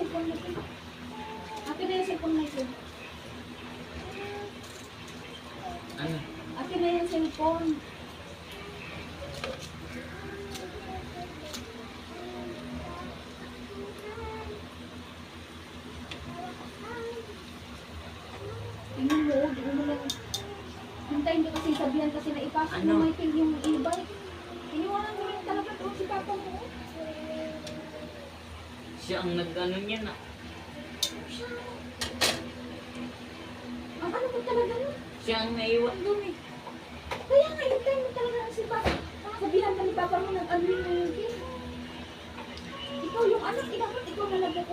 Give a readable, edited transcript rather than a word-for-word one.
cellphone mo ito. Akin na yung cellphone mo ito. Ano? Akin na yung cellphone. Tingnan mo, di mo lang. Hintayin ka kasi sabihan kasi na ipasok Ano? mo Michael yung e-bike. Iniwanan mo rin talaga doon si papa mo. Siya ang nag-ano niya na. Ang ano mo talaga nun? Siya ang naiwan doon eh. Kaya nga, hintayin mo talaga si papa. Sabihan ka ni papa mo nag-ano yung Ikaw yung anak, dapat ikaw na nag